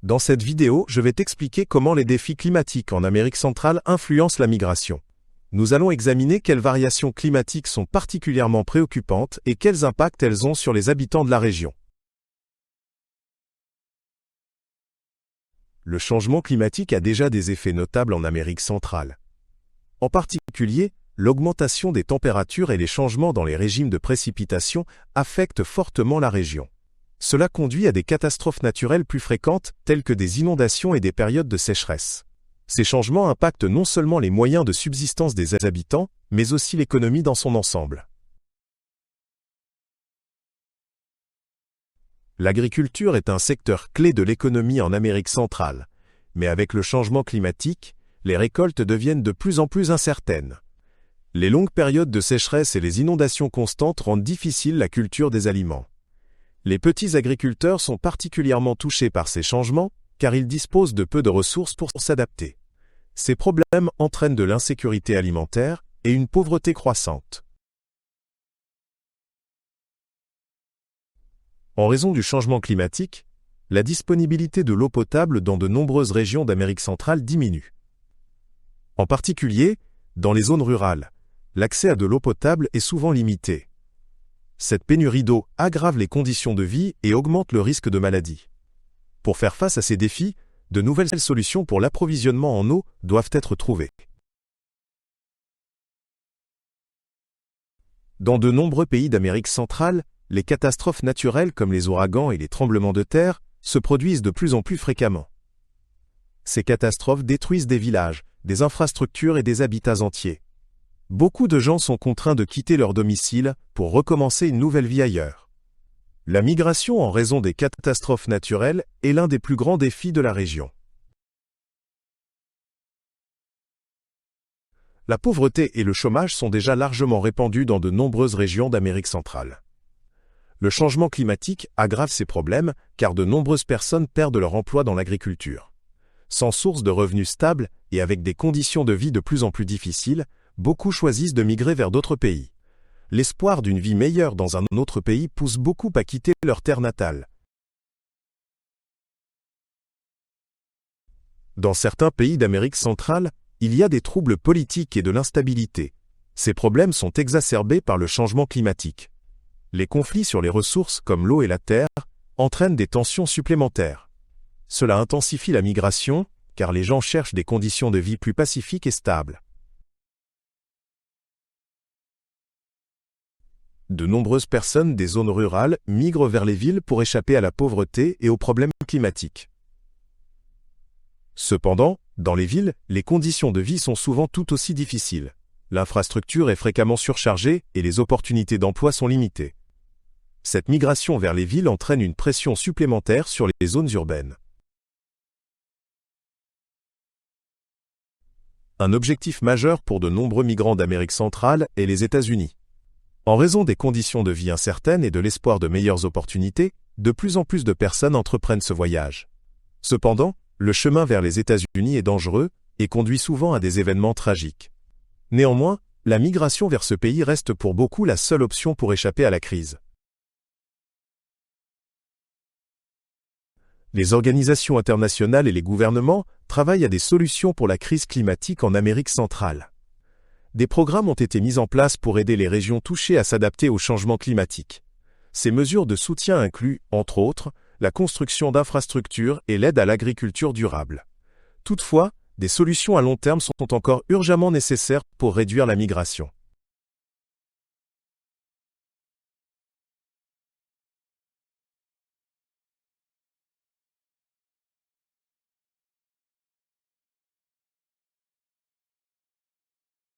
Dans cette vidéo, je vais t'expliquer comment les défis climatiques en Amérique centrale influencent la migration. Nous allons examiner quelles variations climatiques sont particulièrement préoccupantes et quels impacts elles ont sur les habitants de la région. Le changement climatique a déjà des effets notables en Amérique centrale. En particulier, l'augmentation des températures et les changements dans les régimes de précipitation affectent fortement la région. Cela conduit à des catastrophes naturelles plus fréquentes, telles que des inondations et des périodes de sécheresse. Ces changements impactent non seulement les moyens de subsistance des habitants, mais aussi l'économie dans son ensemble. L'agriculture est un secteur clé de l'économie en Amérique centrale, mais avec le changement climatique, les récoltes deviennent de plus en plus incertaines. Les longues périodes de sécheresse et les inondations constantes rendent difficile la culture des aliments. Les petits agriculteurs sont particulièrement touchés par ces changements, car ils disposent de peu de ressources pour s'adapter. Ces problèmes entraînent de l'insécurité alimentaire et une pauvreté croissante. En raison du changement climatique, la disponibilité de l'eau potable dans de nombreuses régions d'Amérique centrale diminue. En particulier, dans les zones rurales, l'accès à de l'eau potable est souvent limité. Cette pénurie d'eau aggrave les conditions de vie et augmente le risque de maladie. Pour faire face à ces défis, de nouvelles solutions pour l'approvisionnement en eau doivent être trouvées. Dans de nombreux pays d'Amérique centrale, les catastrophes naturelles comme les ouragans et les tremblements de terre se produisent de plus en plus fréquemment. Ces catastrophes détruisent des villages, des infrastructures et des habitats entiers. Beaucoup de gens sont contraints de quitter leur domicile pour recommencer une nouvelle vie ailleurs. La migration en raison des catastrophes naturelles est l'un des plus grands défis de la région. La pauvreté et le chômage sont déjà largement répandus dans de nombreuses régions d'Amérique centrale. Le changement climatique aggrave ces problèmes car de nombreuses personnes perdent leur emploi dans l'agriculture. Sans source de revenus stables et avec des conditions de vie de plus en plus difficiles, beaucoup choisissent de migrer vers d'autres pays. L'espoir d'une vie meilleure dans un autre pays pousse beaucoup à quitter leur terre natale. Dans certains pays d'Amérique centrale, il y a des troubles politiques et de l'instabilité. Ces problèmes sont exacerbés par le changement climatique. Les conflits sur les ressources comme l'eau et la terre entraînent des tensions supplémentaires. Cela intensifie la migration, car les gens cherchent des conditions de vie plus pacifiques et stables. De nombreuses personnes des zones rurales migrent vers les villes pour échapper à la pauvreté et aux problèmes climatiques. Cependant, dans les villes, les conditions de vie sont souvent tout aussi difficiles. L'infrastructure est fréquemment surchargée et les opportunités d'emploi sont limitées. Cette migration vers les villes entraîne une pression supplémentaire sur les zones urbaines. Un objectif majeur pour de nombreux migrants d'Amérique centrale est les États-Unis. En raison des conditions de vie incertaines et de l'espoir de meilleures opportunités, de plus en plus de personnes entreprennent ce voyage. Cependant, le chemin vers les États-Unis est dangereux et conduit souvent à des événements tragiques. Néanmoins, la migration vers ce pays reste pour beaucoup la seule option pour échapper à la crise. Les organisations internationales et les gouvernements travaillent à des solutions pour la crise climatique en Amérique centrale. Des programmes ont été mis en place pour aider les régions touchées à s'adapter au changement climatique. Ces mesures de soutien incluent, entre autres, la construction d'infrastructures et l'aide à l'agriculture durable. Toutefois, des solutions à long terme sont encore urgemment nécessaires pour réduire la migration.